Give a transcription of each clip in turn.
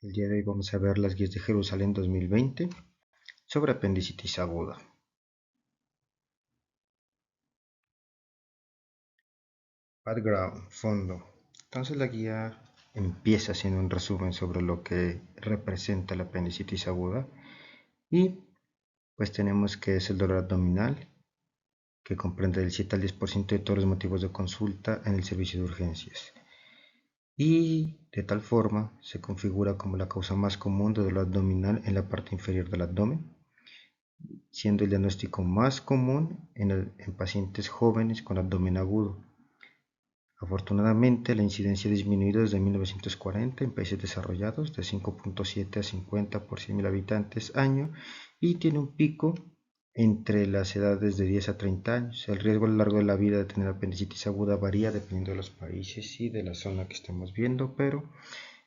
El día de hoy vamos a ver las guías de Jerusalén 2020 sobre apendicitis aguda. Background, fondo. Entonces la guía empieza haciendo un resumen sobre lo que representa la apendicitis aguda y pues tenemos que es el dolor abdominal, que comprende del 7 al 10% de todos los motivos de consulta en el servicio de urgencias. Y de tal forma se configura como la causa más común de dolor abdominal en la parte inferior del abdomen, siendo el diagnóstico más común en pacientes jóvenes con abdomen agudo. Afortunadamente, la incidencia ha disminuido desde 1940 en países desarrollados de 5.7 a 50 por 100.000 habitantes año y tiene un pico entre las edades de 10 a 30 años. El riesgo a lo largo de la vida de tener apendicitis aguda varía dependiendo de los países y de la zona que estemos viendo, pero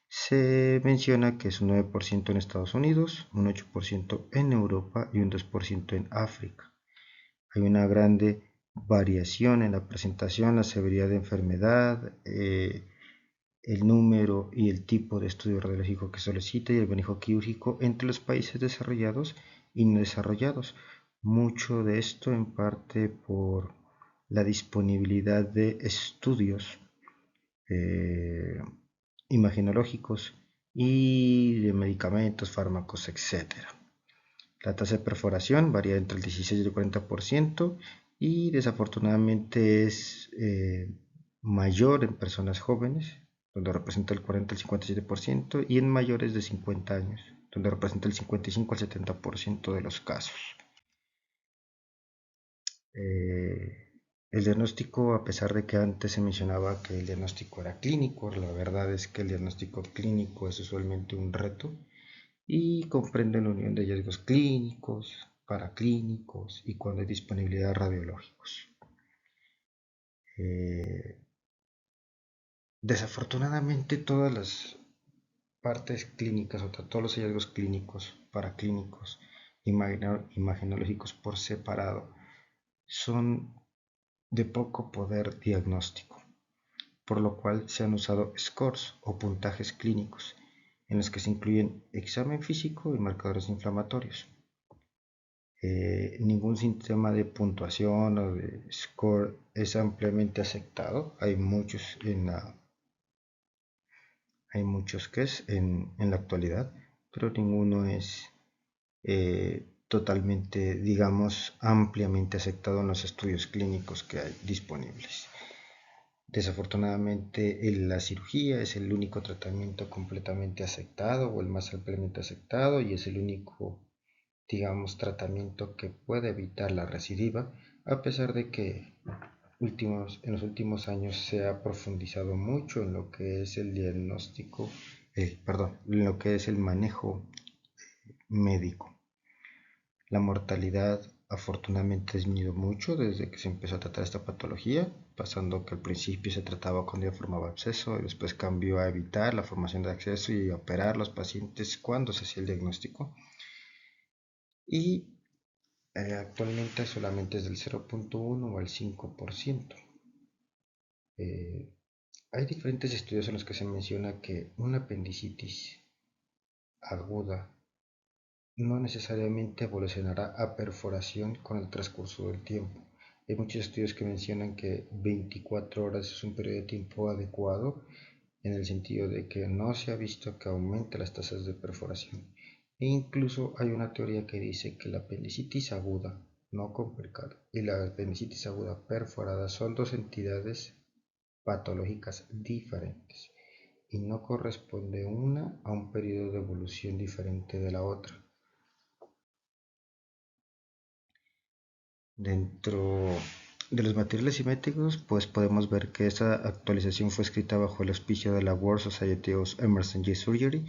se menciona que es un 9% en Estados Unidos, un 8% en Europa y un 2% en África. Hay una grande variación en la presentación, la severidad de enfermedad, el número y el tipo de estudio radiológico que solicita y el manejo quirúrgico entre los países desarrollados y no desarrollados. Mucho de esto en parte por la disponibilidad de estudios imagenológicos y de medicamentos, fármacos, etc. La tasa de perforación varía entre el 16 y el 40% y desafortunadamente es mayor en personas jóvenes, donde representa el 40 al 57%, y en mayores de 50 años, donde representa el 55 al 70% de los casos. El diagnóstico, a pesar de que antes se mencionaba que el diagnóstico era clínico, la verdad es que el diagnóstico clínico es usualmente un reto y comprende la unión de hallazgos clínicos, paraclínicos y cuando hay disponibilidad de radiológicos. Desafortunadamente todas las partes clínicas, o todos los hallazgos clínicos, paraclínicos, imagenológicos por separado, son de poco poder diagnóstico, por lo cual se han usado scores o puntajes clínicos, en los que se incluyen examen físico y marcadores inflamatorios. Ningún sistema de puntuación o de score es ampliamente aceptado. Hay muchos que es en la actualidad, pero ninguno es totalmente, digamos, ampliamente aceptado en los estudios clínicos que hay disponibles. Desafortunadamente, la cirugía es el único tratamiento completamente aceptado o el más ampliamente aceptado y es el único, digamos, tratamiento que puede evitar la recidiva, a pesar de que en los últimos años se ha profundizado mucho en lo que es el diagnóstico, en lo que es el manejo médico. La mortalidad afortunadamente ha disminuido mucho desde que se empezó a tratar esta patología, pasando que al principio se trataba cuando ya formaba absceso y después cambió a evitar la formación de absceso y operar a los pacientes cuando se hacía el diagnóstico. Y actualmente solamente es del 0.1 o al 5%. Hay diferentes estudios en los que se menciona que una apendicitis aguda no necesariamente evolucionará a perforación con el transcurso del tiempo. Hay muchos estudios que mencionan que 24 horas es un periodo de tiempo adecuado en el sentido de que no se ha visto que aumente las tasas de perforación. E incluso hay una teoría que dice que la apendicitis aguda no complicada y la apendicitis aguda perforada son dos entidades patológicas diferentes y no corresponde una a un periodo de evolución diferente de la otra. Dentro de los materiales simétricos, pues podemos ver que esa actualización fue escrita bajo el auspicio de la World Society of Emergency Surgery,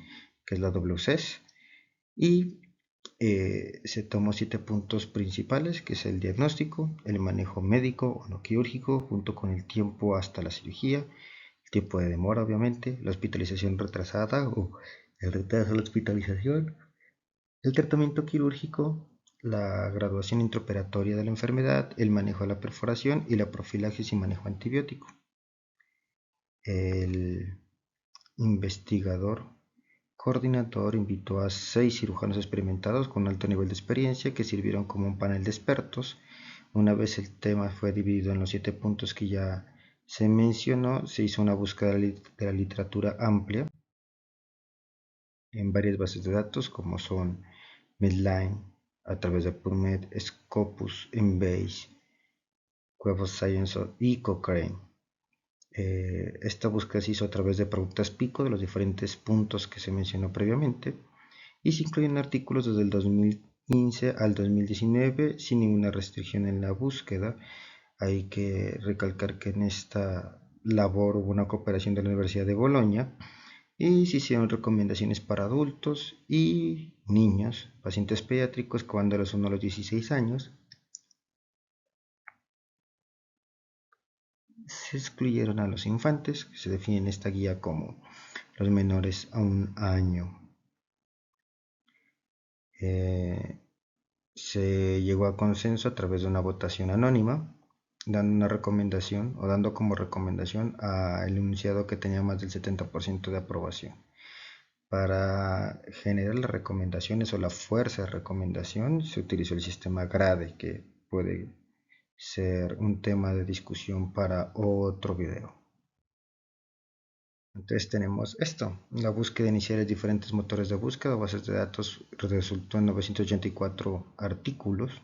que es la WCES, y se tomó 7 puntos principales, que es el diagnóstico, el manejo médico o no quirúrgico, junto con el tiempo hasta la cirugía, el tiempo de demora obviamente, la hospitalización retrasada o el retraso de la hospitalización, el tratamiento quirúrgico, la graduación intraoperatoria de la enfermedad, el manejo de la perforación y la profilaxis y manejo antibiótico. El investigador coordinador invitó a 6 cirujanos experimentados con alto nivel de experiencia que sirvieron como un panel de expertos. Una vez el tema fue dividido en los 7 puntos que ya se mencionó, se hizo una búsqueda de la literatura amplia en varias bases de datos como son Medline, a través de PubMed, Scopus, Embase, Web of Science y Cochrane. Esta búsqueda se hizo a través de preguntas pico de los diferentes puntos que se mencionó previamente y se incluyen artículos desde el 2015 al 2019 sin ninguna restricción en la búsqueda. Hay que recalcar que en esta labor hubo una cooperación de la Universidad de Bolonia y se hicieron recomendaciones para adultos y niños, pacientes pediátricos que van de los 1 a los 16 años. Se excluyeron a los infantes, que se define en esta guía como los menores a 1 año. Se llegó a consenso a través de una votación anónima, dando una recomendación o dando como recomendación al enunciado que tenía más del 70% de aprobación. Para generar las recomendaciones o la fuerza de recomendación se utilizó el sistema GRADE, que puede ser un tema de discusión para otro video. Entonces tenemos esto, la búsqueda inicial de diferentes motores de búsqueda o bases de datos resultó en 984 artículos,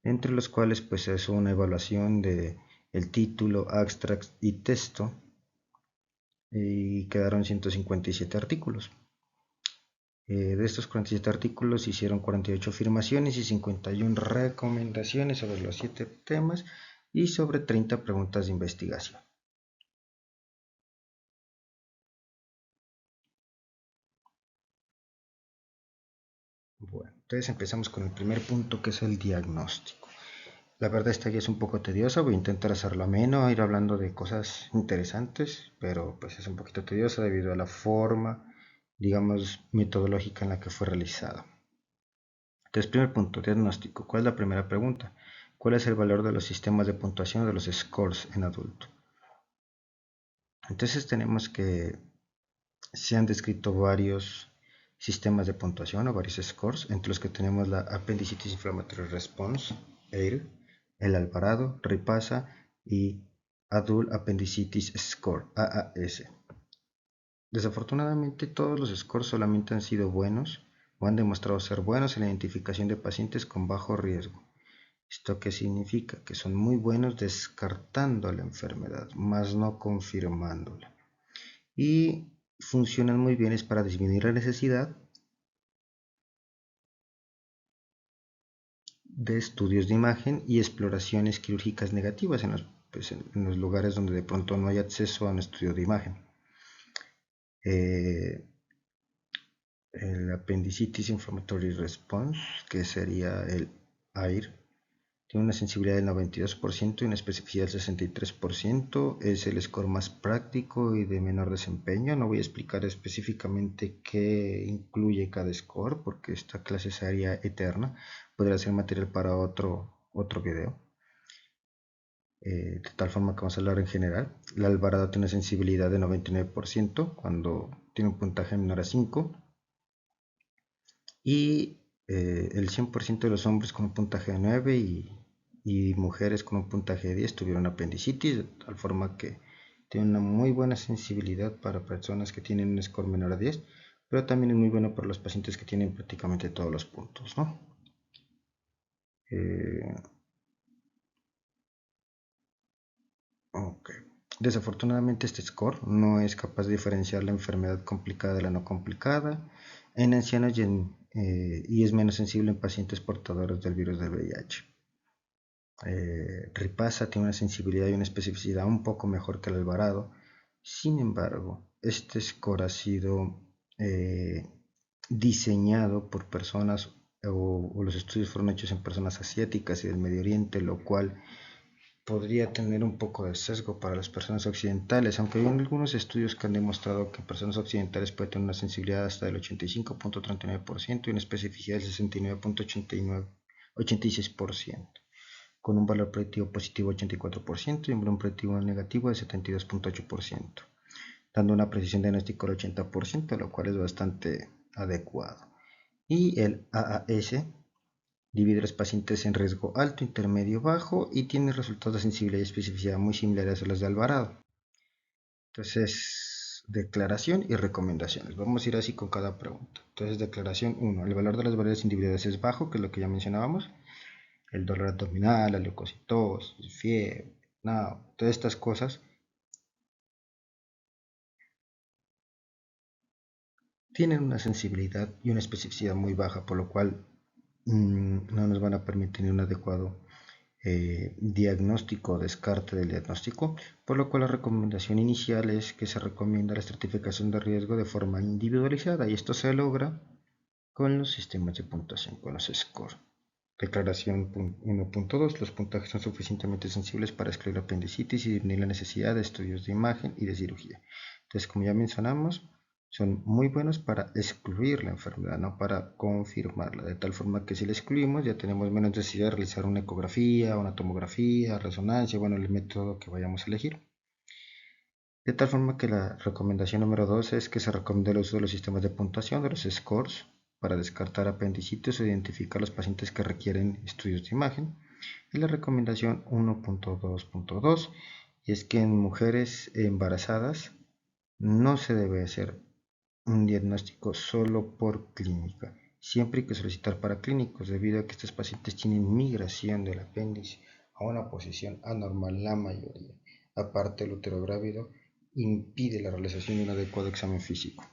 entre los cuales pues se hizo una evaluación de el título, abstract y texto y quedaron 157 artículos. De estos 47 artículos se hicieron 48 afirmaciones y 51 recomendaciones sobre los 7 temas y sobre 30 preguntas de investigación. Bueno, entonces empezamos con el primer punto, que es el diagnóstico. La verdad esta guía es un poco tediosa, voy a intentar hacerlo ameno, ir hablando de cosas interesantes, pero pues es un poquito tediosa debido a la forma, digamos, metodológica en la que fue realizada. Entonces, primer punto, diagnóstico. ¿Cuál es la primera pregunta? ¿Cuál es el valor de los sistemas de puntuación de los scores en adulto? Entonces tenemos que se han descrito varios sistemas de puntuación o varios scores, entre los que tenemos la Appendicitis Inflammatory Response, AIR, el Alvarado, Ripasa y Adult Appendicitis Score, AAS. Desafortunadamente todos los scores solamente han sido buenos o han demostrado ser buenos en la identificación de pacientes con bajo riesgo. ¿Esto qué significa? Que son muy buenos descartando la enfermedad, más no confirmándola. Y funcionan muy bien para disminuir la necesidad de estudios de imagen y exploraciones quirúrgicas negativas en los lugares donde de pronto no hay acceso a un estudio de imagen. El Appendicitis Inflammatory Response, que sería el AIR, tiene una sensibilidad del 92% y una especificidad del 63%. Es el score más práctico y de menor desempeño. No voy a explicar específicamente qué incluye cada score porque esta clase sería eterna. Podría ser material para otro video. De tal forma que vamos a hablar en general. La Alvarado tiene una sensibilidad de 99% cuando tiene un puntaje menor a 5. Y el 100% de los hombres con un puntaje de 9 y mujeres con un puntaje de 10 tuvieron apendicitis, de tal forma que tiene una muy buena sensibilidad para personas que tienen un score menor a 10, pero también es muy bueno para los pacientes que tienen prácticamente todos los puntos, ¿no? Okay. Desafortunadamente este score no es capaz de diferenciar la enfermedad complicada de la no complicada en ancianos y es menos sensible en pacientes portadores del virus del VIH. Ripasa tiene una sensibilidad y una especificidad un poco mejor que el Alvarado. Sin embargo, este score ha sido diseñado por personas o los estudios fueron hechos en personas asiáticas y del Medio Oriente, lo cual podría tener un poco de sesgo para las personas occidentales, aunque hay algunos estudios que han demostrado que personas occidentales pueden tener una sensibilidad hasta del 85.39% y una especificidad del 69.86%, con un valor predictivo positivo 84% y un valor predictivo negativo de 72.8%. dando una precisión de diagnóstico del 80%, lo cual es bastante adecuado. Y el AAS divide a los pacientes en riesgo alto, intermedio, bajo y tiene resultados de sensibilidad y especificidad muy similares a los de Alvarado. Entonces, declaración y recomendaciones. Vamos a ir así con cada pregunta. Entonces, declaración 1. El valor de las variables individuales es bajo, que es lo que ya mencionábamos. El dolor abdominal, la leucocitosis, fiebre, todas estas cosas tienen una sensibilidad y una especificidad muy baja, por lo cual no nos van a permitir un adecuado diagnóstico o descarte del diagnóstico, por lo cual la recomendación inicial es que se recomienda la estratificación de riesgo de forma individualizada y esto se logra con los sistemas de puntuación, con los scores. Declaración 1.2. Los puntajes son suficientemente sensibles para excluir apendicitis y disminuir la necesidad de estudios de imagen y de cirugía. Entonces, como ya mencionamos, son muy buenos para excluir la enfermedad, no para confirmarla, de tal forma que si la excluimos ya tenemos menos necesidad de realizar una ecografía, una tomografía, resonancia, bueno, el método que vayamos a elegir. De tal forma que la recomendación número 2 es que se recomienda el uso de los sistemas de puntuación, de los scores, para descartar apendicitis o identificar los pacientes que requieren estudios de imagen. Y la recomendación 1.2.2 es que en mujeres embarazadas no se debe hacer un diagnóstico solo por clínica, siempre hay que solicitar para clínicos debido a que estos pacientes tienen migración del apéndice a una posición anormal la mayoría. Aparte, el útero grávido impide la realización de un adecuado examen físico.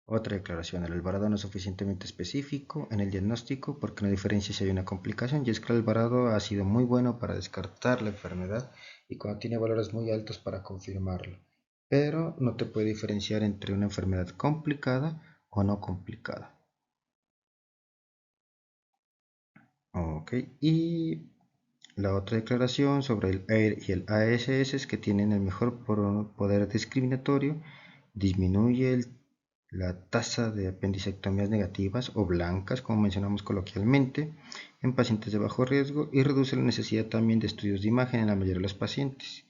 Otra declaración, el Alvarado no es suficientemente específico en el diagnóstico porque no diferencia si hay una complicación, y es que el Alvarado ha sido muy bueno para descartar la enfermedad y cuando tiene valores muy altos para confirmarlo, pero no te puede diferenciar entre una enfermedad complicada o no complicada. Ok, y la otra declaración sobre el AIR y el ASS es que tienen el mejor poder discriminatorio, disminuye la tasa de apendicectomías negativas o blancas, como mencionamos coloquialmente, en pacientes de bajo riesgo y reduce la necesidad también de estudios de imagen en la mayoría de los pacientes.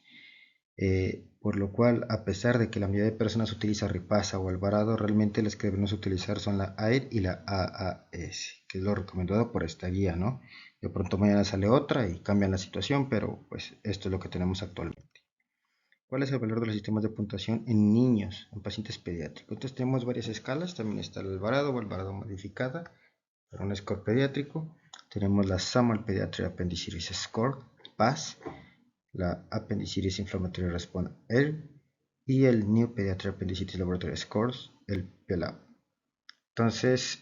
Por lo cual, a pesar de que la mayoría de personas utiliza Ripasa o Alvarado, realmente las que debemos utilizar son la AIR y la AAS, que es lo recomendado por esta guía, ¿no? De pronto mañana sale otra y cambian la situación, pero pues esto es lo que tenemos actualmente. ¿Cuál es el valor de los sistemas de puntuación en niños, en pacientes pediátricos? Entonces tenemos varias escalas, también está el Alvarado o Alvarado modificada, para un score pediátrico. Tenemos la Samuel Pediatric Appendicitis Score, PAS, la Appendicitis Inflammatory Response, ERR, y el New Pediatric Appendicitis Laboratory Scores, el PELAB. Entonces,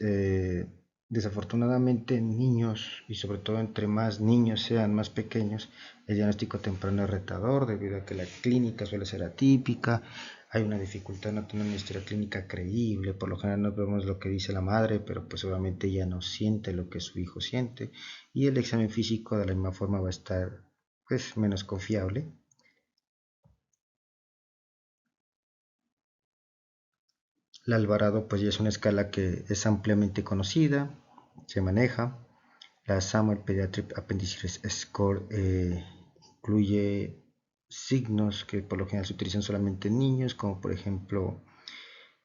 desafortunadamente en niños, y sobre todo entre más niños sean más pequeños, el diagnóstico temprano es retador debido a que la clínica suele ser atípica, hay una dificultad en no tener una historia clínica creíble, por lo general no vemos lo que dice la madre, pero pues obviamente ella no siente lo que su hijo siente, y el examen físico de la misma forma va a estar pues menos confiable. La Alvarado pues ya es una escala que es ampliamente conocida, se maneja. La Samuel Pediatric Appendicitis Score incluye signos que por lo general se utilizan solamente en niños, como por ejemplo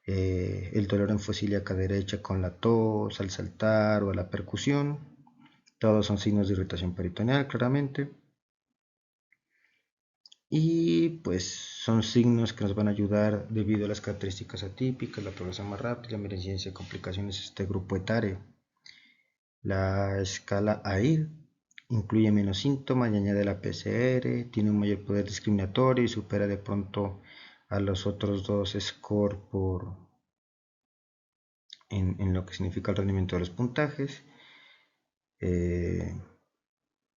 el dolor en fosa ilíaca derecha con la tos, al saltar o a la percusión. Todos son signos de irritación peritoneal, claramente. Y pues son signos que nos van a ayudar debido a las características atípicas, la progresión más rápida, la emergencia de complicaciones de este grupo etario. La escala AIR incluye menos síntomas y añade la PCR, tiene un mayor poder discriminatorio y supera de pronto a los otros dos scores en lo que significa el rendimiento de los puntajes.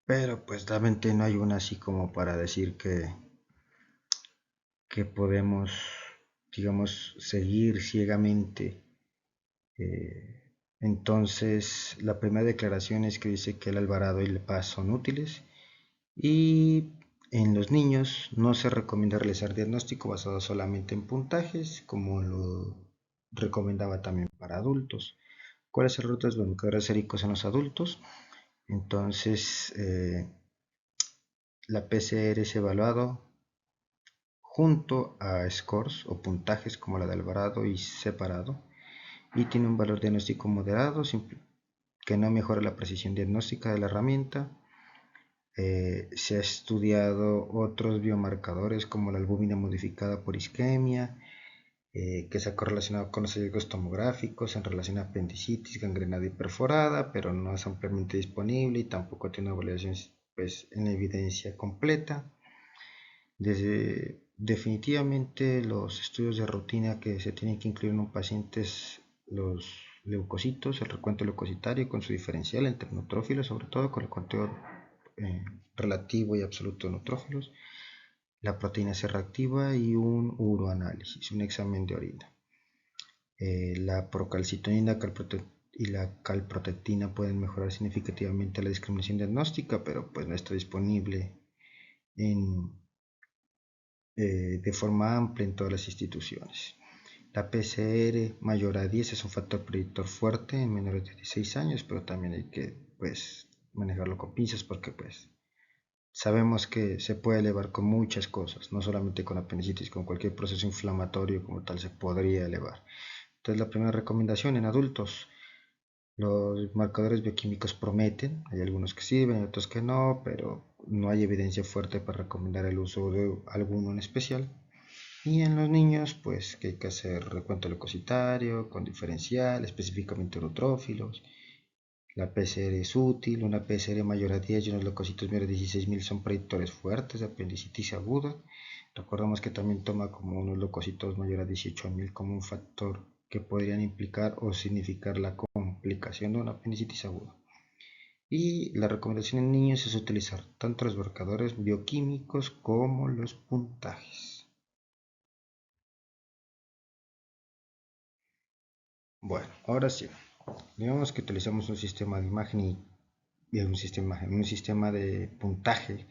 Pero pues realmente no hay una así como para decir que podemos, digamos, seguir ciegamente. Entonces, la primera declaración es que dice que el Alvarado y el PAS son útiles y en los niños no se recomienda realizar diagnóstico basado solamente en puntajes, como lo recomendaba también para adultos. ¿Cuál es el rol de los bloqueadores séricos en los adultos? Entonces, La PCR es evaluado junto a scores o puntajes como la de Alvarado y separado, y tiene un valor diagnóstico moderado que no mejora la precisión diagnóstica de la herramienta. Se ha estudiado otros biomarcadores como la albúmina modificada por isquemia, que se ha correlacionado con los hallazgos tomográficos en relación a apendicitis gangrenada y perforada, pero no es ampliamente disponible y tampoco tiene una evaluación pues, en evidencia completa. Definitivamente los estudios de rutina que se tienen que incluir en un paciente es los leucocitos, el recuento leucocitario con su diferencial entre neutrófilos, sobre todo con el conteo relativo y absoluto de neutrófilos, la proteína C reactiva y un uroanálisis, un examen de orina. La procalcitonina y la calprotectina pueden mejorar significativamente la discriminación diagnóstica, pero pues no está disponible de forma amplia en todas las instituciones. La PCR mayor a 10 es un factor predictor fuerte en menores de 16 años, pero también hay que pues, manejarlo con pinzas porque pues, sabemos que se puede elevar con muchas cosas, no solamente con apendicitis, con cualquier proceso inflamatorio como tal se podría elevar. Entonces la primera recomendación en adultos, los marcadores bioquímicos prometen, hay algunos que sirven, otros que no, pero no hay evidencia fuerte para recomendar el uso de alguno en especial. Y en los niños, pues que hay que hacer recuento leucocitario con diferencial, específicamente neutrófilos. La PCR es útil, una PCR mayor a 10 y unos leucocitos menores de 16.000 son predictores fuertes de apendicitis aguda. Recordemos que también toma como unos leucocitos mayor a 18.000 como un factor que podrían implicar o significar la complicación de una apendicitis aguda. Y la recomendación en niños es utilizar tanto los marcadores bioquímicos como los puntajes. Bueno, ahora sí. Digamos que utilizamos un sistema de imagen y un sistema de puntaje,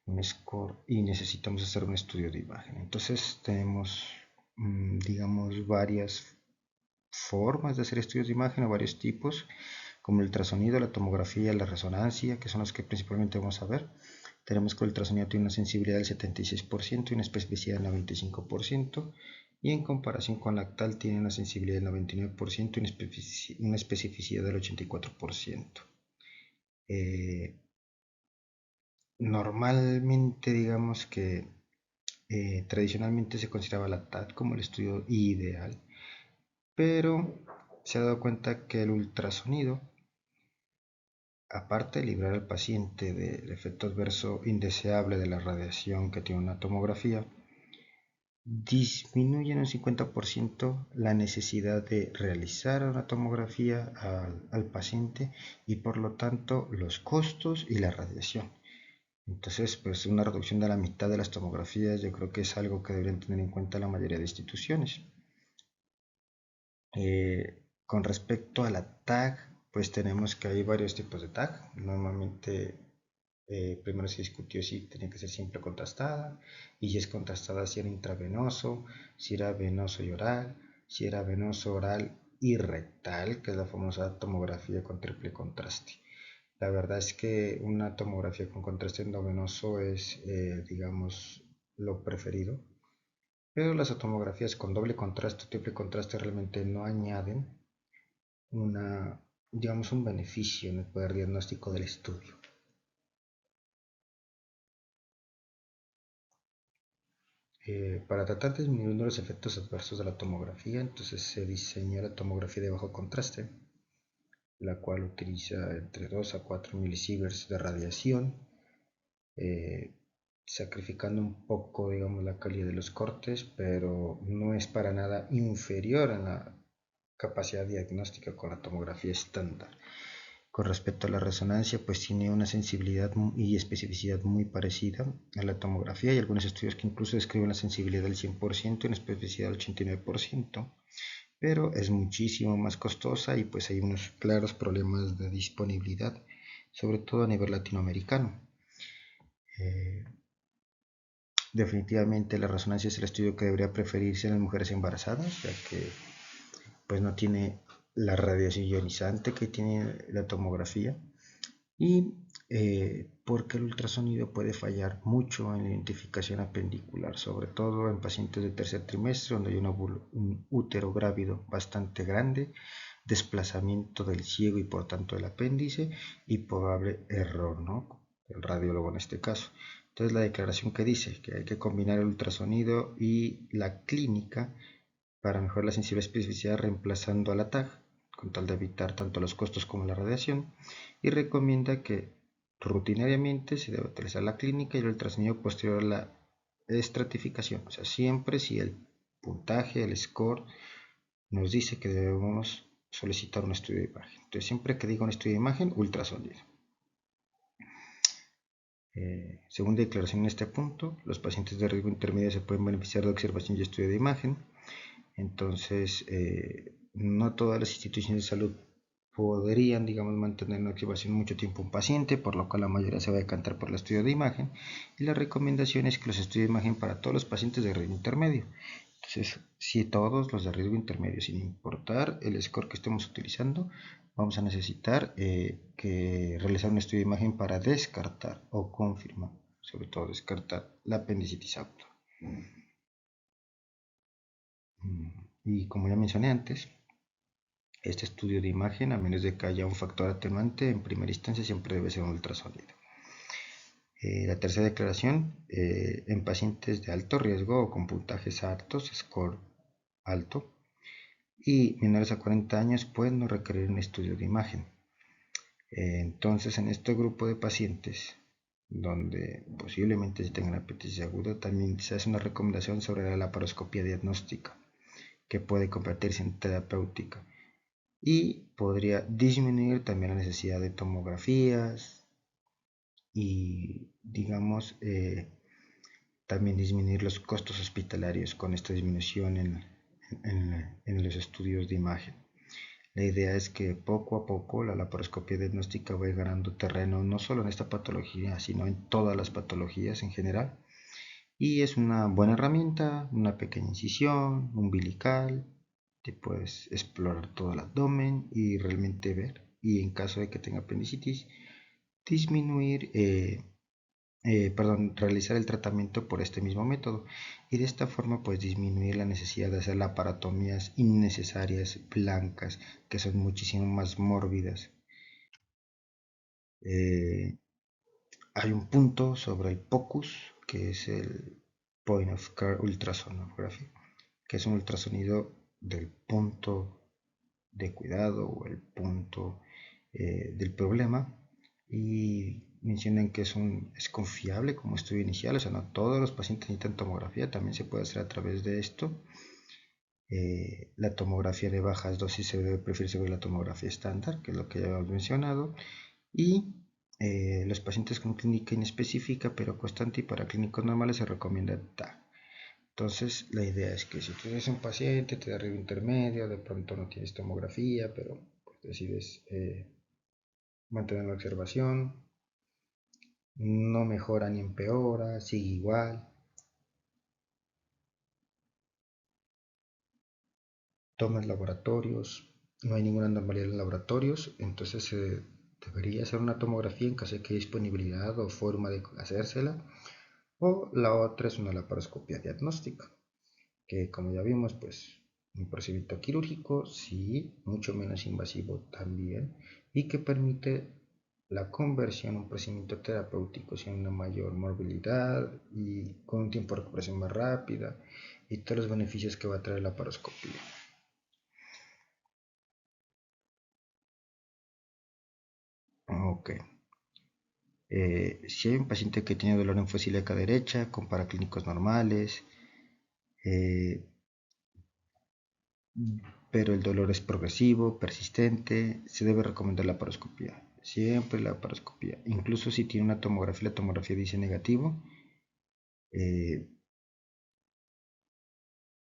un score, y necesitamos hacer un estudio de imagen. Entonces tenemos, digamos, varias formas de hacer estudios de imagen o varios tipos, como el ultrasonido, la tomografía, la resonancia, que son los que principalmente vamos a ver. Tenemos que el ultrasonido tiene una sensibilidad del 76% y una especificidad del 95%, y en comparación con la TAL tiene una sensibilidad del 99% y una especificidad del 84%. Normalmente digamos que tradicionalmente se consideraba la TAT como el estudio ideal, pero se ha dado cuenta que el ultrasonido, aparte de librar al paciente del efecto adverso indeseable de la radiación que tiene una tomografía, disminuye en un 50% la necesidad de realizar una tomografía al paciente y por lo tanto los costos y la radiación. Entonces, pues una reducción de la mitad de las tomografías yo creo que es algo que deberían tener en cuenta la mayoría de instituciones. Con respecto a la TAG, pues tenemos que hay varios tipos de TAG. Normalmente primero se discutió si tenía que ser siempre contrastada, y si es contrastada si era intravenoso, si era venoso y oral, si era venoso, oral y rectal, que es la famosa tomografía con triple contraste. La verdad es que una tomografía con contraste endovenoso es, digamos, lo preferido, pero las tomografías con doble contraste o triple contraste realmente no añaden digamos, un beneficio en el poder diagnóstico del estudio. Para tratar de disminuir los efectos adversos de la tomografía, entonces se diseñó la tomografía de bajo contraste, la cual utiliza entre 2 a 4 milisieverts de radiación, eh, sacrificando un poco, digamos, la calidad de los cortes, pero no es para nada inferior a la capacidad diagnóstica con la tomografía estándar. Con respecto a la resonancia, pues tiene una sensibilidad y especificidad muy parecida a la tomografía. Hay algunos estudios que incluso describen la sensibilidad del 100% y una especificidad del 89%, pero es muchísimo más costosa y pues hay unos claros problemas de disponibilidad, sobre todo a nivel latinoamericano. Definitivamente la resonancia es el estudio que debería preferirse en las mujeres embarazadas, ya que pues no tiene la radiación ionizante que tiene la tomografía, y porque el ultrasonido puede fallar mucho en la identificación apendicular, sobre todo en pacientes de tercer trimestre donde hay un útero grávido bastante grande, desplazamiento del ciego y por tanto del apéndice y probable error, ¿no? El radiólogo en este caso. Entonces la declaración que dice que hay que combinar el ultrasonido y la clínica para mejorar la sensibilidad y especificidad reemplazando a la TAG con tal de evitar tanto los costos como la radiación, y recomienda que rutinariamente se debe utilizar la clínica y el ultrasonido posterior a la estratificación, o sea, siempre si el puntaje, el score nos dice que debemos solicitar un estudio de imagen. Entonces, siempre que diga un estudio de imagen, ultrasonido. Según declaración en este punto, los pacientes de riesgo intermedio se pueden beneficiar de observación y estudio de imagen. Entonces, no todas las instituciones de salud podrían, digamos, mantener en observación mucho tiempo un paciente, por lo cual la mayoría se va a decantar por el estudio de imagen. Y la recomendación es que los estudios de imagen para todos los pacientes de riesgo intermedio. Entonces, si todos los de riesgo intermedio, sin importar el score que estemos utilizando, vamos a necesitar que realizar un estudio de imagen para descartar o confirmar, sobre todo descartar la apendicitis aguda. Y como ya mencioné antes, este estudio de imagen, a menos de que haya un factor atenuante, en primera instancia siempre debe ser un ultrasonido. La tercera declaración, en pacientes de alto riesgo o con puntajes altos, score alto, y menores a 40 años pueden no requerir un estudio de imagen. Entonces, en este grupo de pacientes, donde posiblemente se tengan apetitis aguda, también se hace una recomendación sobre la laparoscopia diagnóstica, que puede convertirse en terapéutica y podría disminuir también la necesidad de tomografías y, digamos, también disminuir los costos hospitalarios con esta disminución en los estudios de imagen. La idea es que poco a poco la laparoscopia diagnóstica va ganando terreno no solo en esta patología, sino en todas las patologías en general. Y es una buena herramienta, una pequeña incisión umbilical, te puedes explorar todo el abdomen y realmente ver. Y en caso de que tenga apendicitis, disminuir, realizar el tratamiento por este mismo método. Y de esta forma, pues disminuir la necesidad de hacer laparotomías innecesarias, blancas, que son muchísimo más mórbidas. Hay un punto sobre el POCUS, que es el Point of Care Ultrasonography, que es un ultrasonido del punto de cuidado o el punto del problema, y mencionan que es confiable como estudio inicial, o sea, no todos los pacientes necesitan tomografía, también se puede hacer a través de esto. La tomografía de bajas dosis se debe preferir sobre la tomografía estándar, que es lo que ya hemos mencionado, y los pacientes con clínica inespecífica pero constante y para clínicos normales se recomienda TAG. Entonces, la idea es que si tú eres un paciente, te da riesgo intermedio, de pronto no tienes tomografía, pero pues, decides mantener la observación, no mejora ni empeora, sigue igual, tomas laboratorios, no hay ninguna anormalidad en laboratorios, entonces se debería hacer una tomografía en caso de que haya disponibilidad o forma de hacérsela, o la otra es una laparoscopia diagnóstica, que como ya vimos, pues un procedimiento quirúrgico, sí, mucho menos invasivo también, y que permite la conversión a un procedimiento terapéutico sin una mayor morbilidad y con un tiempo de recuperación más rápida y todos los beneficios que va a traer la paroscopía. Ok. Si hay un paciente que tiene dolor en fosa ilíaca derecha con paraclínicos normales, eh, pero el dolor es progresivo, persistente, se debe recomendar la paroscopía. Siempre la paroscopía. Incluso si tiene una tomografía, la tomografía dice negativo. Eh,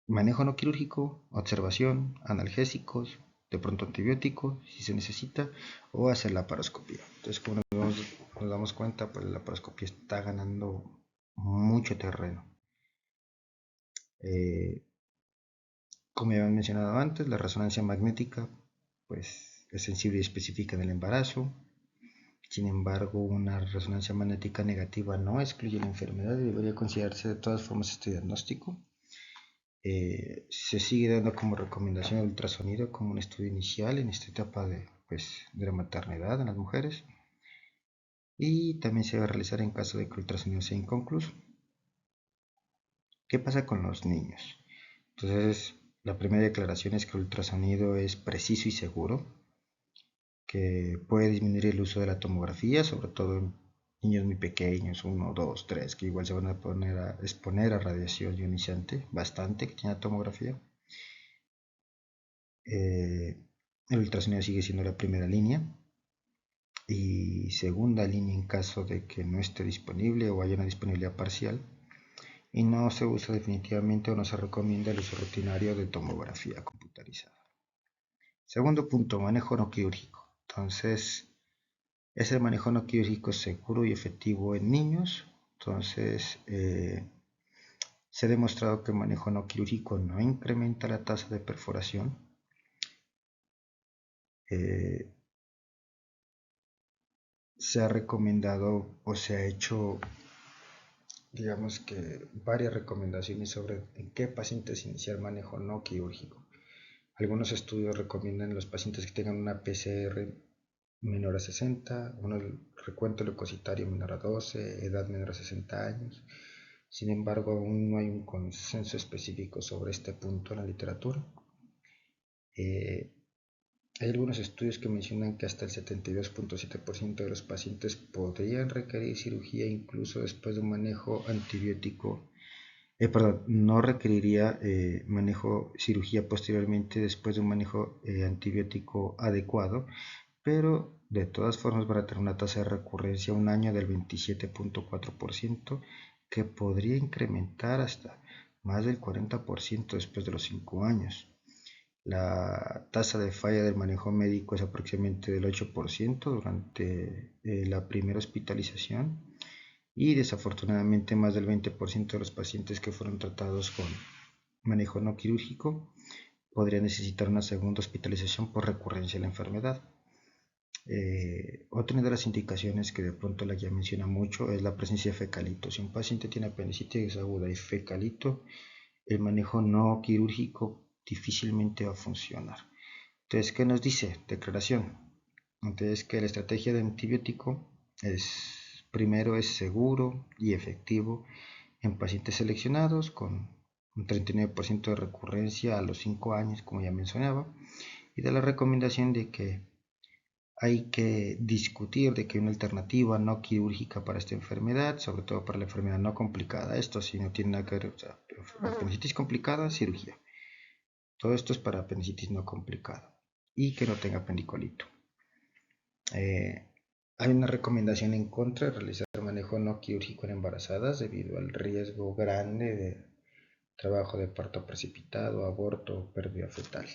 Manejo no quirúrgico, observación, analgésicos, de pronto antibióticos si se necesita, o hacer la paroscopía. Entonces, como nos damos cuenta, pues la paroscopía está ganando mucho terreno. Como ya había mencionado antes, la resonancia magnética pues, es sensible y específica en el embarazo. Sin embargo, una resonancia magnética negativa no excluye la enfermedad y debería considerarse de todas formas este diagnóstico. Se sigue dando como recomendación el ultrasonido como un estudio inicial en esta etapa de la maternidad en las mujeres, y también se debe realizar en caso de que el ultrasonido sea inconcluso. ¿Qué pasa con los niños? Entonces, la primera declaración es que el ultrasonido es preciso y seguro, que puede disminuir el uso de la tomografía, sobre todo en niños muy pequeños, 1, 2, 3, que igual se van a exponer a radiación ionizante, bastante, que tiene tomografía. El ultrasonido sigue siendo la primera línea, y segunda línea en caso de que no esté disponible o haya una disponibilidad parcial, y no se usa definitivamente o no se recomienda el uso rutinario de tomografía computarizada. Segundo punto, manejo no quirúrgico. Entonces, es el manejo no quirúrgico seguro y efectivo en niños. Entonces, se ha demostrado que el manejo no quirúrgico no incrementa la tasa de perforación. Se ha recomendado o se ha hecho, digamos que, varias recomendaciones sobre en qué pacientes iniciar manejo no quirúrgico. Algunos estudios recomiendan los pacientes que tengan una PCR menor a 60, un recuento leucocitario menor a 12, edad menor a 60 años. Sin embargo, aún no hay un consenso específico sobre este punto en la literatura. Hay algunos estudios que mencionan que hasta el 72.7% de los pacientes podrían requerir cirugía incluso después de un manejo antibiótico. No requeriría cirugía posteriormente después de un manejo antibiótico adecuado, pero de todas formas van a tener una tasa de recurrencia un año del 27.4%, que podría incrementar hasta más del 40% después de los 5 años. La tasa de falla del manejo médico es aproximadamente del 8% durante la primera hospitalización, y desafortunadamente más del 20% de los pacientes que fueron tratados con manejo no quirúrgico podrían necesitar una segunda hospitalización por recurrencia de la enfermedad. Otra de las indicaciones que de pronto la guía menciona mucho es la presencia de fecalito. Si un paciente tiene apendicitis aguda y fecalito, el manejo no quirúrgico difícilmente va a funcionar. Entonces, ¿qué nos dice? Declaración. Entonces, que la estrategia de antibiótico primero es seguro y efectivo en pacientes seleccionados con un 39% de recurrencia a los 5 años, como ya mencionaba, y da la recomendación de que hay que discutir de que hay una alternativa no quirúrgica para esta enfermedad, sobre todo para la enfermedad no complicada. Esto sí no tiene nada que ver, o sea, apendicitis complicada, cirugía. Todo esto es para apendicitis no complicada y que no tenga pendicolito. Hay una recomendación en contra de realizar manejo no quirúrgico en embarazadas debido al riesgo grande de trabajo de parto precipitado, aborto o pérdida fetal.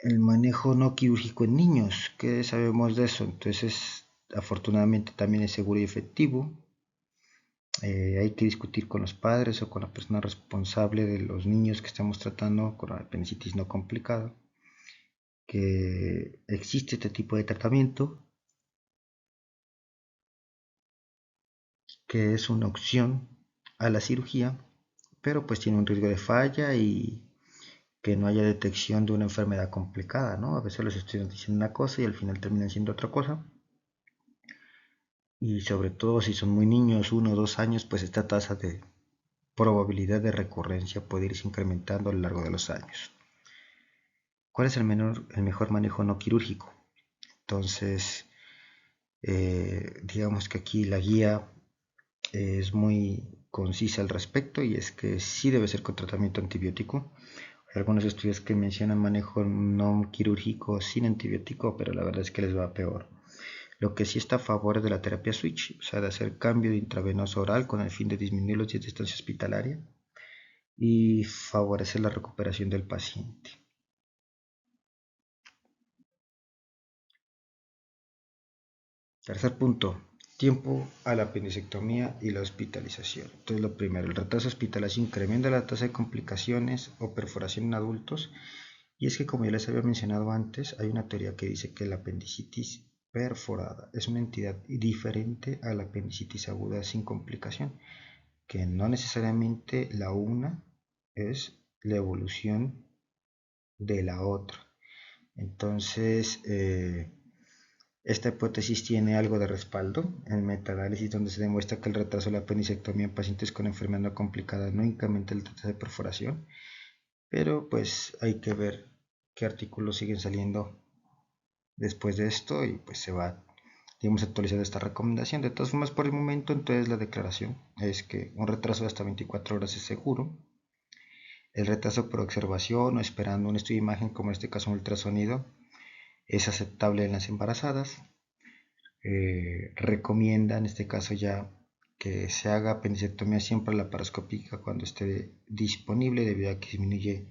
El manejo no quirúrgico en niños, ¿qué sabemos de eso? Entonces, afortunadamente también es seguro y efectivo. Hay que discutir con los padres o con la persona responsable de los niños que estamos tratando con apendicitis no complicada, que existe este tipo de tratamiento, que es una opción a la cirugía, pero pues tiene un riesgo de falla y que no haya detección de una enfermedad complicada, ¿no? A veces los estudios dicen una cosa y al final terminan siendo otra cosa. Y sobre todo si son muy niños, 1 o 2 años, pues esta tasa de probabilidad de recurrencia puede irse incrementando a lo largo de los años. ¿Cuál es el mejor manejo no quirúrgico? Entonces, digamos que aquí la guía es muy concisa al respecto, y es que sí debe ser con tratamiento antibiótico. Hay algunos estudios que mencionan manejo no quirúrgico sin antibiótico, pero la verdad es que les va peor. Lo que sí está a favor es de la terapia switch, o sea, de hacer cambio de intravenoso oral con el fin de disminuir los días de estancia hospitalaria y favorecer la recuperación del paciente. Tercer punto, tiempo a la apendicectomía y la hospitalización. Entonces, lo primero, el retraso hospitalario incrementa la tasa de complicaciones o perforación en adultos, y es que, como ya les había mencionado antes, hay una teoría que dice que la apendicitis perforada. Es una entidad diferente a la apendicitis aguda sin complicación, que no necesariamente la una es la evolución de la otra. Entonces, esta hipótesis tiene algo de respaldo en metaanálisis, donde se demuestra que el retraso de la apendicectomía en pacientes con enfermedad no complicada no incrementa el tasa de perforación, pero pues hay que ver qué artículos siguen saliendo después de esto y pues se va, digamos, actualizando esta recomendación. De todas formas, por el momento, entonces la declaración es que un retraso de hasta 24 horas es seguro. El retraso por observación o esperando un estudio de imagen, como en este caso un ultrasonido, es aceptable en las embarazadas. Recomienda en este caso ya que se haga apendicectomía siempre laparoscópica cuando esté disponible, debido a que disminuye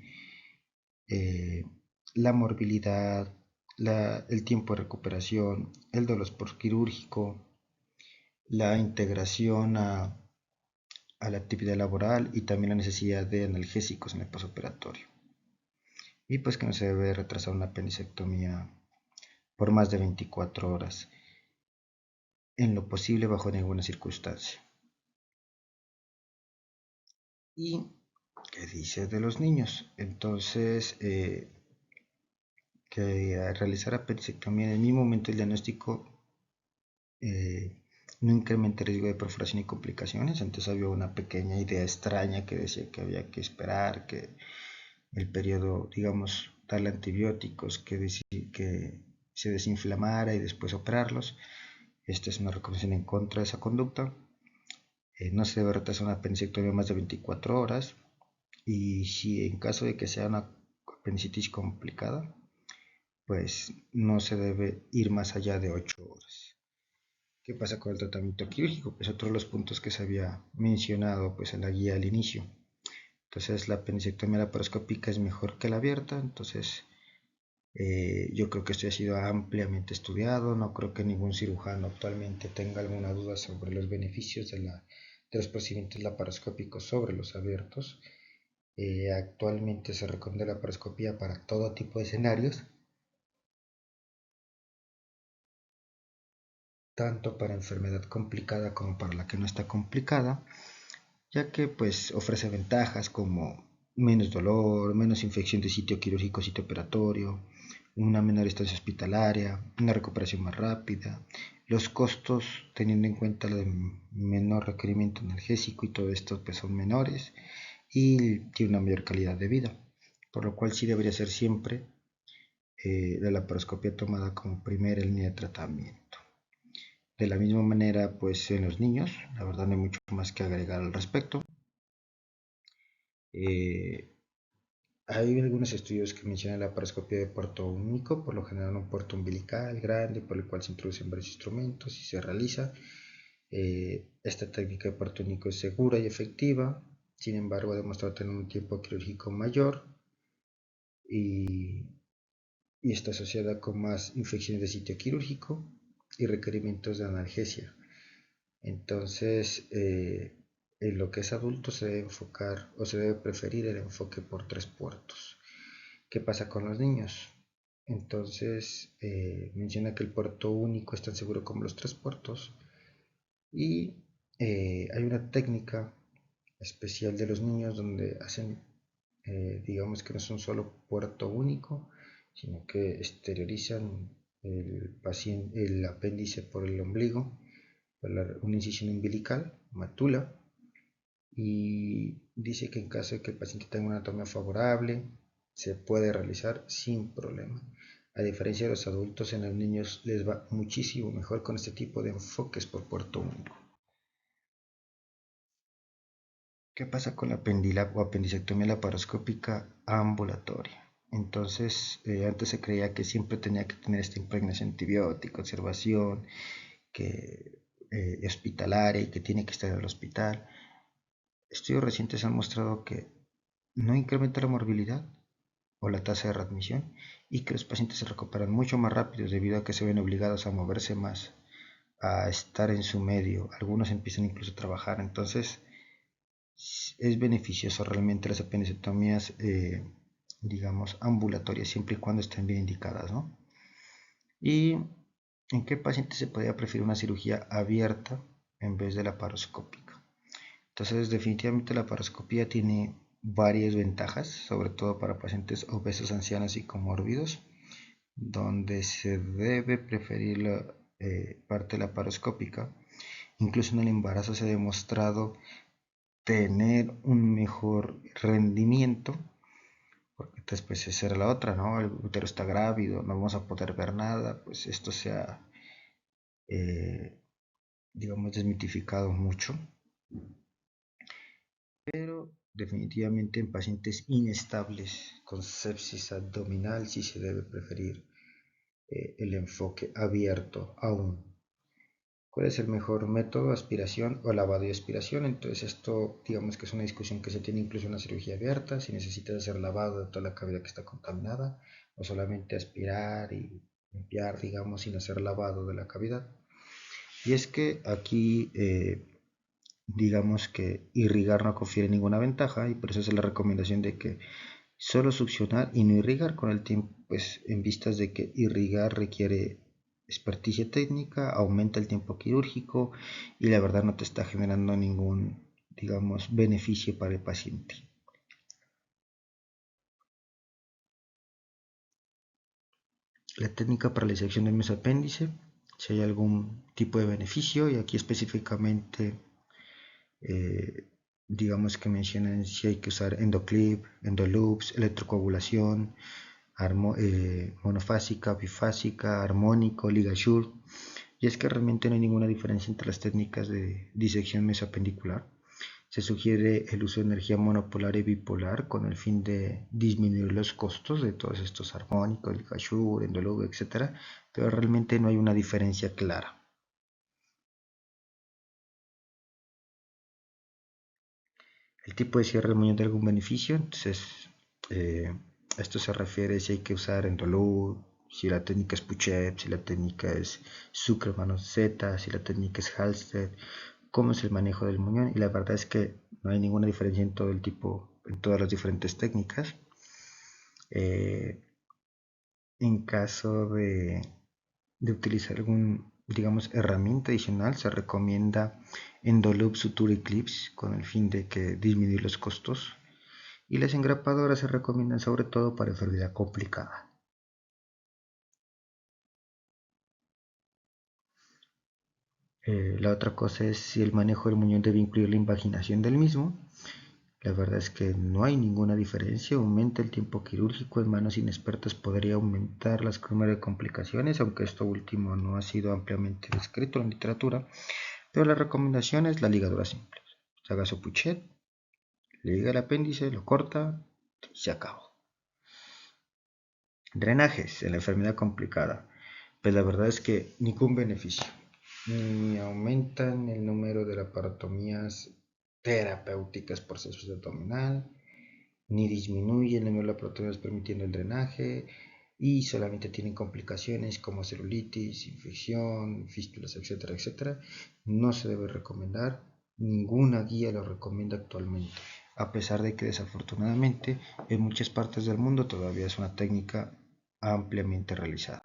la morbilidad, el tiempo de recuperación, el dolor postquirúrgico, la integración a la actividad laboral y también la necesidad de analgésicos en el posoperatorio. Y pues que no se debe retrasar una apendicectomía por más de 24 horas, en lo posible bajo ninguna circunstancia. ¿Y qué dice de los niños? Entonces, que realizar apendicectomía en el mismo momento del diagnóstico no incrementa el riesgo de perforación y complicaciones. Antes había una pequeña idea extraña que decía que había que esperar que el periodo, digamos, darle antibióticos, que se desinflamara y después operarlos. Esta es una recomendación en contra de esa conducta. No se debe retrasar una apendicectomía más de 24 horas, y si en caso de que sea una apendicitis complicada, pues no se debe ir más allá de 8 horas. ¿Qué pasa con el tratamiento quirúrgico? Pues otro de los puntos que se había mencionado pues en la guía al inicio. Entonces la apendicectomía laparoscópica es mejor que la abierta. Entonces yo creo que esto ha sido ampliamente estudiado. No creo que ningún cirujano actualmente tenga alguna duda sobre los beneficios de los procedimientos laparoscópicos sobre los abiertos. Actualmente se recomienda la laparoscopía para todo tipo de escenarios, tanto para enfermedad complicada como para la que no está complicada, ya que pues ofrece ventajas como menos dolor, menos infección de sitio quirúrgico, sitio operatorio, una menor estancia hospitalaria, una recuperación más rápida, los costos teniendo en cuenta el menor requerimiento analgésico y todo esto pues son menores, y tiene una mayor calidad de vida, por lo cual sí debería ser siempre la laparoscopia tomada como primera línea de tratamiento. De la misma manera, pues en los niños, la verdad no hay mucho más que agregar al respecto. Hay algunos estudios que mencionan la laparoscopia de puerto único, por lo general un puerto umbilical grande por el cual se introducen varios instrumentos y se realiza. Esta técnica de puerto único es segura y efectiva, sin embargo ha demostrado tener un tiempo quirúrgico mayor y, y está asociada con más infecciones de sitio quirúrgico y requerimientos de analgesia. Entonces, en lo que es adulto se debe enfocar o se debe preferir el enfoque por 3 puertos. ¿Qué pasa con los niños? Entonces, menciona que el puerto único es tan seguro como los 3 puertos, y hay una técnica especial de los niños donde hacen, digamos que no es un solo puerto único, sino que exteriorizan el apéndice por el ombligo, por una incisión umbilical, matula, y dice que en caso de que el paciente tenga una anatomía favorable, se puede realizar sin problema. A diferencia de los adultos, en los niños les va muchísimo mejor con este tipo de enfoques por puerto único. ¿Qué pasa con la o apendicectomía laparoscópica ambulatoria? Entonces, antes se creía que siempre tenía que tener esta impregnación antibiótica, observación, que hospitalaria y que tiene que estar en el hospital. Estudios recientes han mostrado que no incrementa la morbilidad o la tasa de readmisión, y que los pacientes se recuperan mucho más rápido debido a que se ven obligados a moverse más, a estar en su medio. Algunos empiezan incluso a trabajar. Entonces es beneficioso realmente las apendicectomías, digamos, ambulatorias, siempre y cuando estén bien indicadas, ¿no? Y ¿En qué paciente se podría preferir una cirugía abierta en vez de la laparoscópica? Entonces, definitivamente la laparoscopía tiene varias ventajas, sobre todo para pacientes obesos, ancianos y comórbidos, donde se debe preferir la parte laparoscópica. Incluso en el embarazo se ha demostrado tener un mejor rendimiento, porque después esa era la otra, ¿no? El útero está grávido, no vamos a poder ver nada, pues esto se ha, eh, digamos, desmitificado mucho, pero definitivamente en pacientes inestables con sepsis abdominal sí se debe preferir el enfoque abierto aún. ¿Cuál es el mejor método? Aspiración o lavado y aspiración. Entonces esto digamos que es una discusión que se tiene incluso en la cirugía abierta, si necesitas hacer lavado de toda la cavidad que está contaminada o solamente aspirar y limpiar, digamos, sin hacer lavado de la cavidad. Y es que aquí digamos que irrigar no confiere ninguna ventaja y por eso es la recomendación de que solo succionar y no irrigar con el tiempo, pues en vistas de que irrigar requiere experticia técnica, aumenta el tiempo quirúrgico y la verdad no te está generando ningún, digamos, beneficio para el paciente. La técnica para la disección del mesapéndice, si hay algún tipo de beneficio y aquí específicamente eh, digamos que mencionan si hay que usar endoclip, endoloops, electrocoagulación, monofásica, bifásica, armónico, ligasure. Y es que realmente no hay ninguna diferencia entre las técnicas de disección mesoapendicular. Se sugiere el uso de energía monopolar y bipolar con el fin de disminuir los costos de todos estos armónicos, ligasure, endoloop, etc. Pero realmente no hay una diferencia clara. El tipo de cierre del muñón de algún beneficio, entonces eh, esto se refiere si hay que usar endolú, si la técnica es Puchep, si la técnica es Zuckerman Z, si la técnica es Halsted, cómo es el manejo del muñón y la verdad es que no hay ninguna diferencia en todo el tipo, en todas las diferentes técnicas. Eh, en caso de utilizar algún, digamos, herramienta adicional, se recomienda Endoloop Suture Eclipse con el fin de que disminuir los costos. Y las engrapadoras se recomiendan sobre todo para enfermedad complicada. La otra cosa es si el manejo del muñón debe incluir la invaginación del mismo. La verdad es que no hay ninguna diferencia, aumenta el tiempo quirúrgico, en manos inexpertas podría aumentar las número de complicaciones, aunque esto último no ha sido ampliamente descrito en literatura, pero la recomendación es la ligadura simple. Se haga su puchet, liga el apéndice, lo corta y se acabó. Drenajes en la enfermedad complicada. Pues la verdad es que ningún beneficio. Ni aumentan el número de laparotomías terapéuticas por sepsis abdominal, ni disminuye el número de laparotomías permitiendo el drenaje, y solamente tienen complicaciones como celulitis, infección, fístulas, etcétera, etcétera. No se debe recomendar, ninguna guía lo recomienda actualmente, a pesar de que desafortunadamente en muchas partes del mundo todavía es una técnica ampliamente realizada.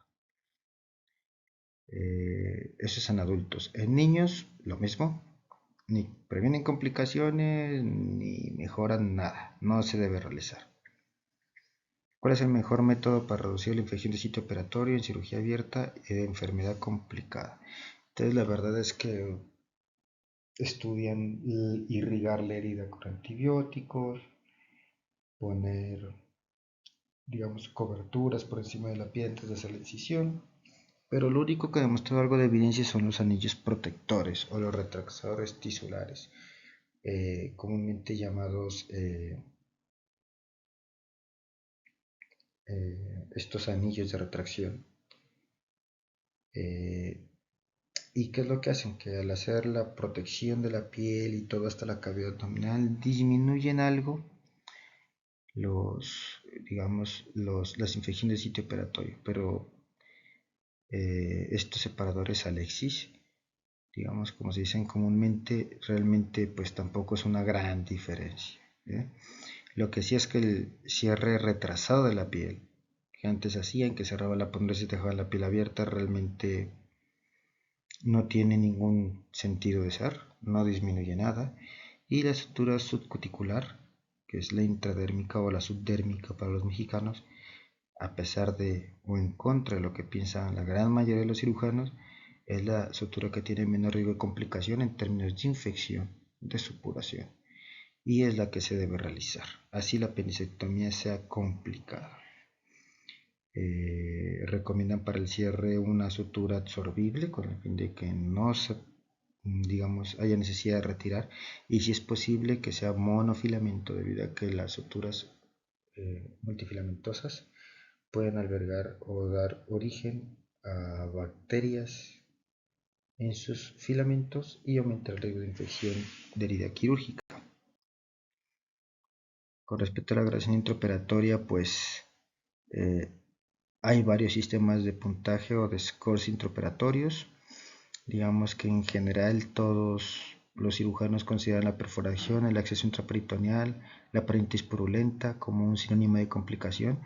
Eso es en adultos. En niños, lo mismo. Ni previenen complicaciones ni mejoran nada. No se debe realizar. ¿Cuál es el mejor método para reducir la infección de sitio operatorio en cirugía abierta y de enfermedad complicada? Entonces la verdad es que estudian irrigar la herida con antibióticos, poner, digamos, coberturas por encima de la piel antes de hacer la incisión, pero lo único que ha demostrado algo de evidencia son los anillos protectores o los retractores tisulares, comúnmente llamados estos anillos de retracción. ¿Y qué es lo que hacen? Que al hacer la protección de la piel y todo hasta la cavidad abdominal disminuyen algo digamos, las infecciones de sitio operatorio, pero estos separadores Alexis, digamos, como se dicen comúnmente, realmente pues tampoco es una gran diferencia. Lo que sí es que el cierre retrasado de la piel, que antes hacían, que cerraba la pondera y dejaba la piel abierta, realmente no tiene ningún sentido de ser, no disminuye nada, y la sutura subcuticular, que es la intradérmica o la subdérmica para los mexicanos, a pesar de o en contra de lo que piensan la gran mayoría de los cirujanos, es la sutura que tiene menor riesgo de complicación en términos de infección, de supuración, y es la que se debe realizar. Así la apendicectomía sea complicada. Recomiendan para el cierre una sutura absorbible con el fin de que no se, digamos, haya necesidad de retirar, y si es posible que sea monofilamento, debido a que las suturas multifilamentosas pueden albergar o dar origen a bacterias en sus filamentos y aumentar el riesgo de infección de herida quirúrgica. Con respecto a la graduación intraoperatoria, pues eh, hay varios sistemas de puntaje o de scores intraoperatorios. Digamos que en general todos los cirujanos consideran la perforación, el acceso intraperitoneal, la parálisis purulenta como un sinónimo de complicación,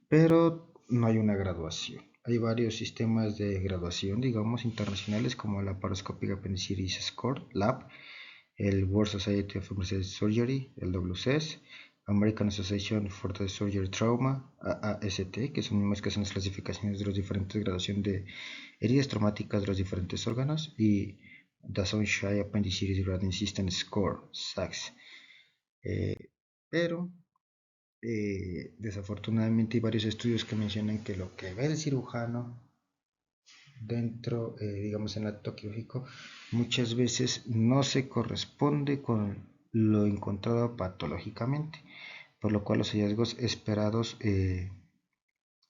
pero no hay una graduación. Hay varios sistemas de graduación, digamos, internacionales como la Laparoscopic Appendicitis Score, LAP, el World Society of Emergency Surgery, el WCS, American Association for the Surgery Trauma, AAST, que son mismos que hacen las clasificaciones de las diferentes graduaciones de heridas traumáticas de los diferentes órganos, y The Sunshine Appendicitis Grading System Score, SAGS. Pero desafortunadamente hay varios estudios que mencionan que lo que ve el cirujano dentro, digamos, en el acto quirúrgico, muchas veces no se corresponde con lo encontrado patológicamente, por lo cual los hallazgos esperados,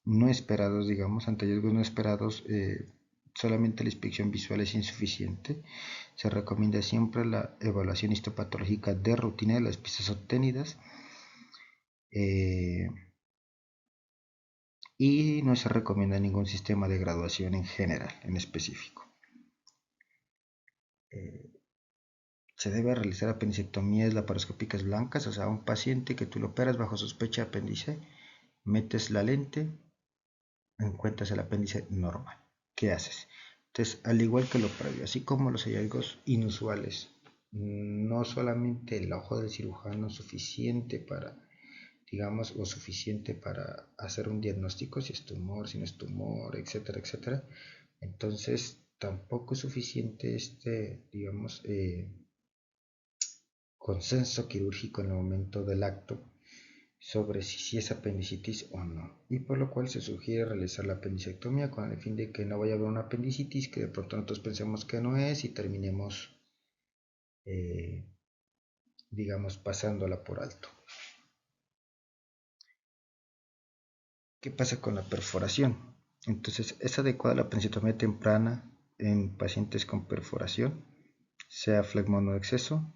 no esperados, digamos, ante hallazgos no esperados, solamente la inspección visual es insuficiente. Se recomienda siempre la evaluación histopatológica de rutina de las piezas obtenidas, y no se recomienda ningún sistema de graduación en general, en específico. Se debe realizar apendicectomías laparoscópicas blancas, o sea, un paciente que tú lo operas bajo sospecha de apéndice, metes la lente, encuentras el apéndice normal. ¿Qué haces? Entonces, al igual que lo previo, así como los hallazgos inusuales, no solamente el ojo del cirujano es suficiente para, digamos, o suficiente para hacer un diagnóstico, si es tumor, si no es tumor, etcétera, etcétera. Entonces, tampoco es suficiente digamos, consenso quirúrgico en el momento del acto sobre si es apendicitis o no, y por lo cual se sugiere realizar la apendicectomía con el fin de que no vaya a haber una apendicitis que de pronto nosotros pensemos que no es y terminemos, digamos, pasándola por alto. ¿Qué pasa con la perforación? Entonces, es adecuada la apendicectomía temprana en pacientes con perforación, sea flegma o exceso.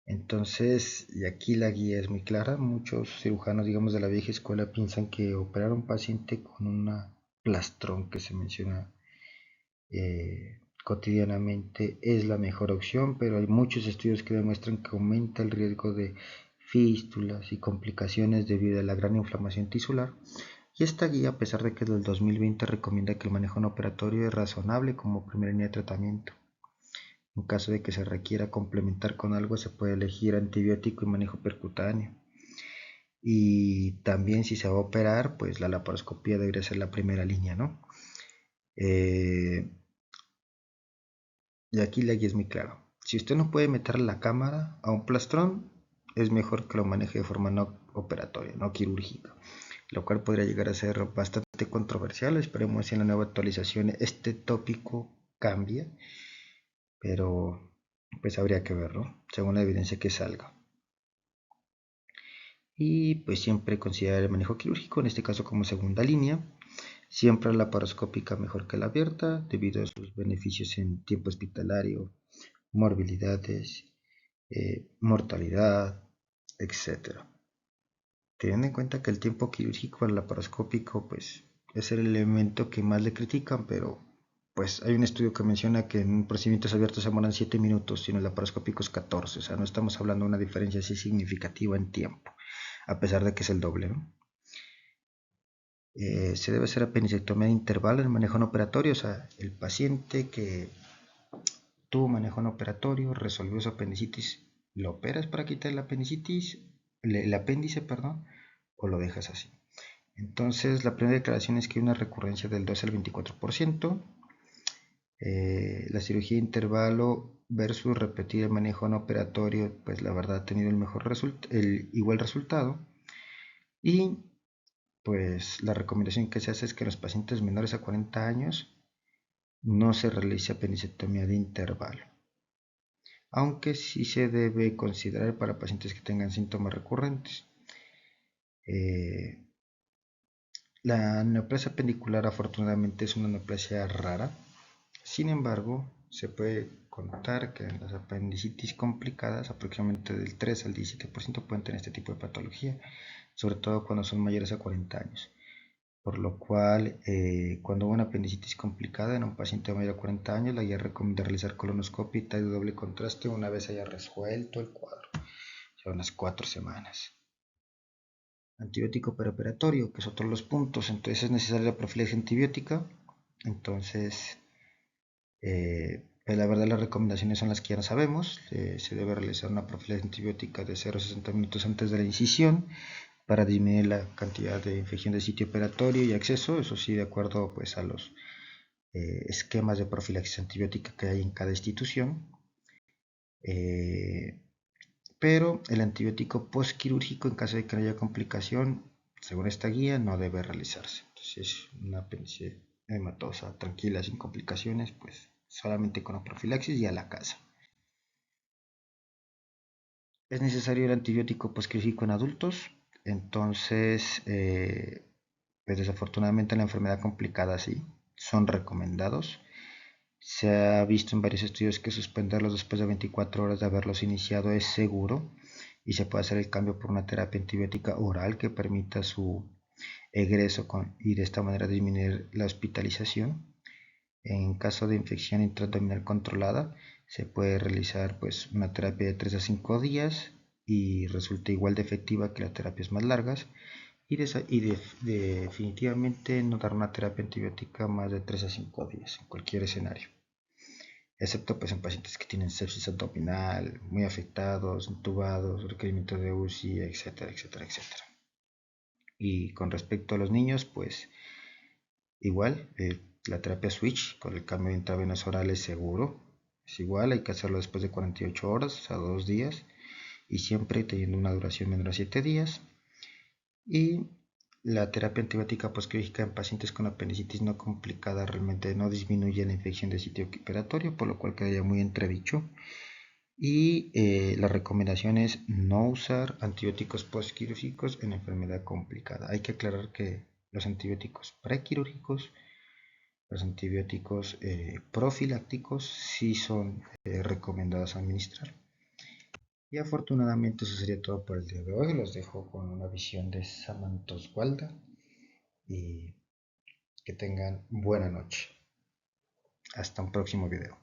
Entonces, y aquí la guía es muy clara. Muchos cirujanos, digamos, de la vieja escuela piensan que operar a un paciente con una plastrón que se menciona cotidianamente es la mejor opción, pero hay muchos estudios que demuestran que aumenta el riesgo de fístulas y complicaciones debido a la gran inflamación tisular. Y esta guía, a pesar de que es del 2020, recomienda que el manejo no operatorio es razonable como primera línea de tratamiento. En caso de que se requiera complementar con algo, se puede elegir antibiótico y manejo percutáneo. Y también si se va a operar, pues la laparoscopía debería ser la primera línea, ¿no? Y aquí la guía es muy clara. Si usted no puede meter la cámara a un plastrón, es mejor que lo maneje de forma no operatoria, no quirúrgica, lo cual podría llegar a ser bastante controversial. Esperemos si en la nueva actualización este tópico cambia, pero pues habría que verlo, según la evidencia que salga. Y pues siempre considerar el manejo quirúrgico, en este caso como segunda línea. Siempre la laparoscópica mejor que la abierta, debido a sus beneficios en tiempo hospitalario, morbilidades, mortalidad, etc. Teniendo en cuenta que el tiempo quirúrgico al laparoscópico pues, es el elemento que más le critican, pero pues hay un estudio que menciona que en procedimientos abiertos se demoran 7 minutos y en el laparoscópico es 14, o sea, no estamos hablando de una diferencia así significativa en tiempo, a pesar de que es el doble, ¿no? Se debe hacer apendicectomía de intervalo en el manejo no operatorio, o sea, el paciente que tuvo manejo no operatorio, resolvió su apendicitis, ¿lo operas para quitar el apendicitis, el apéndice, perdón, o lo dejas así? Entonces, la primera declaración es que hay una recurrencia del 12 al 24%. La cirugía de intervalo versus repetir el manejo no operatorio, pues la verdad ha tenido el igual resultado. Y pues la recomendación que se hace es que en los pacientes menores a 40 años no se realice apendicectomía de intervalo, aunque sí se debe considerar para pacientes que tengan síntomas recurrentes. La neoplasia pendicular afortunadamente es una neoplasia rara. Sin embargo, se puede contar que en las apendicitis complicadas aproximadamente del 3 al 17% pueden tener este tipo de patología, sobre todo cuando son mayores a 40 años. Por lo cual, cuando hubo una apendicitis complicada en un paciente mayor a 40 años, la guía recomienda realizar colonoscopia y TAC de doble contraste una vez haya resuelto el cuadro, o sea, unas 4 semanas. Antibiótico preoperatorio, que es otro de los puntos. Entonces es necesaria la profilaxis antibiótica. Entonces, pues la verdad las recomendaciones son las que ya no sabemos. Se debe realizar una profilaxis antibiótica de 0 a 60 minutos antes de la incisión para disminuir la cantidad de infección de sitio operatorio y acceso, eso sí, de acuerdo pues a los esquemas de profilaxis antibiótica que hay en cada institución. Pero el antibiótico postquirúrgico, en caso de que no haya complicación, según esta guía, no debe realizarse. Entonces, una apéndice hematosa tranquila, sin complicaciones, pues solamente con la profilaxis y a la casa. Es necesario el antibiótico postquirúrgico en adultos, entonces, pues desafortunadamente en la enfermedad complicada sí, son recomendados. Se ha visto en varios estudios que suspenderlos después de 24 horas de haberlos iniciado es seguro y se puede hacer el cambio por una terapia antibiótica oral que permita su egreso y de esta manera disminuir la hospitalización. En caso de infección intraabdominal controlada, se puede realizar pues, una terapia de 3 a 5 días y resulta igual de efectiva que las terapias más largas. Definitivamente no dar una terapia antibiótica más de 3 a 5 días en cualquier escenario, excepto pues, en pacientes que tienen sepsis abdominal, muy afectados, intubados, requerimiento de UCI, etcétera, etcétera, etcétera. Y con respecto a los niños, pues igual, la terapia switch con el cambio de intravenoso oral es seguro. Es igual, hay que hacerlo después de 48 horas, o sea, 2 días, y siempre teniendo una duración menor a 7 días. Y la terapia antibiótica postquirúrgica en pacientes con apendicitis no complicada realmente no disminuye la infección de sitio operatorio, por lo cual quedaría muy entredicho. Y la recomendación es no usar antibióticos postquirúrgicos en enfermedad complicada. Hay que aclarar que los antibióticos prequirúrgicos, los antibióticos profilácticos sí son recomendados administrar. Y afortunadamente eso sería todo por el día de hoy. Los dejo con una visión de Samantha Oswalda y que tengan buena noche. Hasta un próximo video.